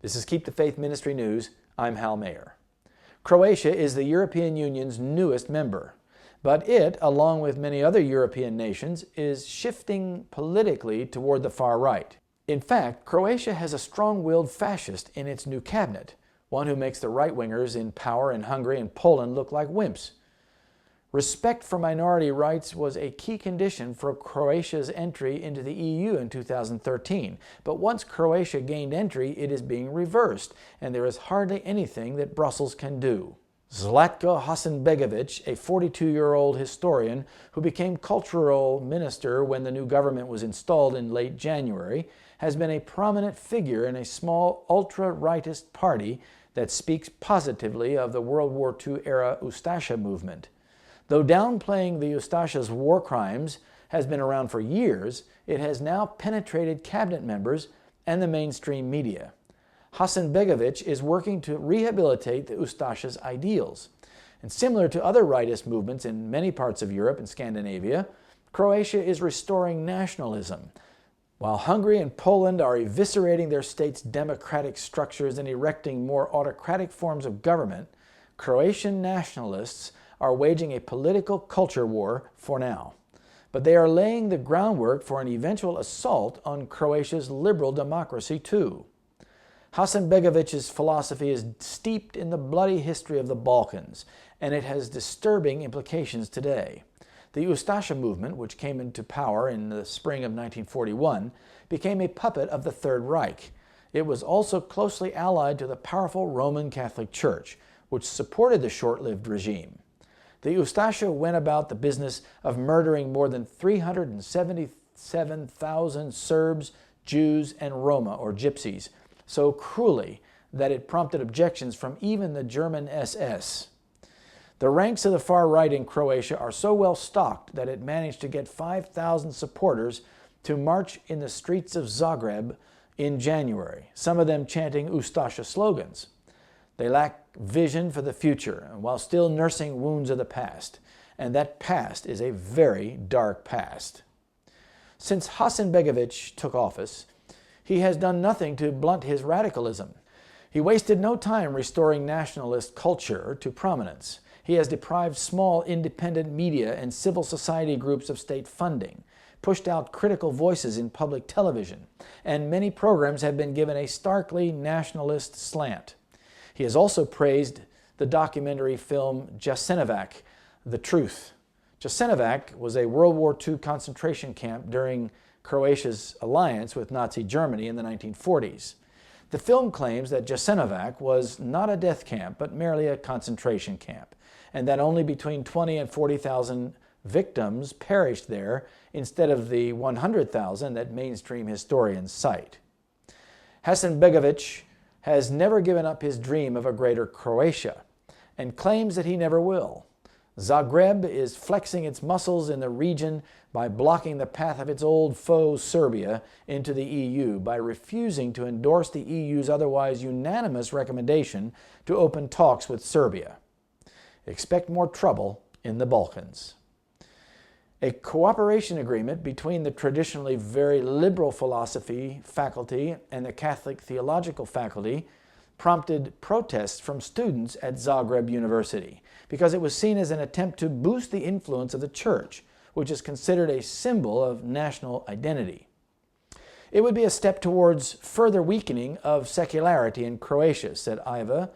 This is Keep the Faith Ministry News. I'm Hal Mayer. Croatia is the European Union's newest member, but it, along with many other European nations, is shifting politically toward the far right. In fact, Croatia has a strong-willed fascist in its new cabinet, one who makes the right-wingers in power in Hungary and Poland look like wimps. Respect for minority rights was a key condition for Croatia's entry into the EU in 2013. But once Croatia gained entry, it is being reversed, and there is hardly anything that Brussels can do. Zlatko Hasanbegovic, a 42-year-old historian who became cultural minister when the new government was installed in late January, has been a prominent figure in a small ultra-rightist party that speaks positively of the World War II-era Ustasha movement. Though downplaying the Ustasha's war crimes has been around for years, it has now penetrated cabinet members and the mainstream media. Hasanbegovic is working to rehabilitate the Ustasha's ideals. And similar to other rightist movements in many parts of Europe and Scandinavia, Croatia is restoring nationalism. While Hungary and Poland are eviscerating their state's democratic structures and erecting more autocratic forms of government, Croatian nationalists are waging a political culture war for now. But they are laying the groundwork for an eventual assault on Croatia's liberal democracy too. Hasanbegovic's philosophy is steeped in the bloody history of the Balkans, and it has disturbing implications today. The Ustasha movement, which came into power in the spring of 1941, became a puppet of the Third Reich. It was also closely allied to the powerful Roman Catholic Church, which supported the short-lived regime. The Ustasha went about the business of murdering more than 377,000 Serbs, Jews, and Roma, or Gypsies, so cruelly that it prompted objections from even the German SS. The ranks of the far right in Croatia are so well stocked that it managed to get 5,000 supporters to march in the streets of Zagreb in January, some of them chanting Ustasha slogans. They lack vision for the future, while still nursing wounds of the past. And that past is a very dark past. Since Hasanbegovic took office, he has done nothing to blunt his radicalism. He wasted no time restoring nationalist culture to prominence. He has deprived small independent media and civil society groups of state funding, pushed out critical voices in public television, and many programs have been given a starkly nationalist slant. He has also praised the documentary film Jasenovac, The Truth. Jasenovac was a World War II concentration camp during Croatia's alliance with Nazi Germany in the 1940s. The film claims that Jasenovac was not a death camp, but merely a concentration camp, and that only between 20 and 40,000 victims perished there instead of the 100,000 that mainstream historians cite. Hasanbegovic has never given up his dream of a greater Croatia and claims that he never will. Zagreb is flexing its muscles in the region by blocking the path of its old foe Serbia into the EU by refusing to endorse the EU's otherwise unanimous recommendation to open talks with Serbia. Expect more trouble in the Balkans. A cooperation agreement between the traditionally very liberal philosophy faculty and the Catholic theological faculty prompted protests from students at Zagreb University because it was seen as an attempt to boost the influence of the church, which is considered a symbol of national identity. It would be a step towards further weakening of secularity in Croatia, said Iva,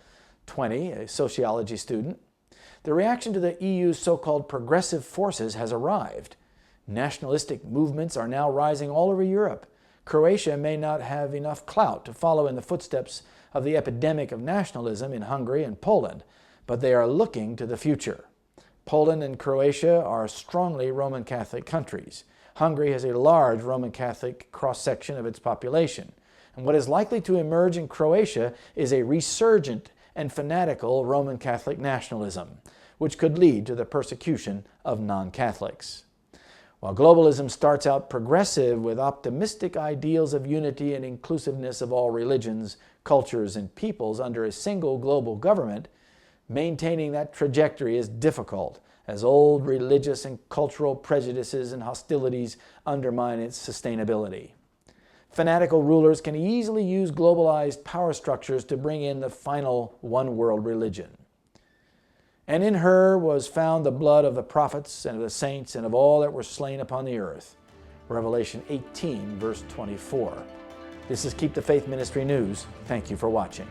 20, a sociology student. The reaction to the EU's so-called progressive forces has arrived. Nationalistic movements are now rising all over Europe. Croatia may not have enough clout to follow in the footsteps of the epidemic of nationalism in Hungary and Poland, but they are looking to the future. Poland and Croatia are strongly Roman Catholic countries. Hungary has a large Roman Catholic cross-section of its population. And what is likely to emerge in Croatia is a resurgent and fanatical Roman Catholic nationalism, which could lead to the persecution of non-Catholics. While globalism starts out progressive with optimistic ideals of unity and inclusiveness of all religions, cultures, and peoples under a single global government, maintaining that trajectory is difficult as old religious and cultural prejudices and hostilities undermine its sustainability. fanatical rulers can easily use globalized power structures to bring in the final one-world religion. And in her was found the blood of the prophets and of the saints and of all that were slain upon the earth. Revelation 18, verse 24. This is Keep the Faith Ministry News. Thank you for watching.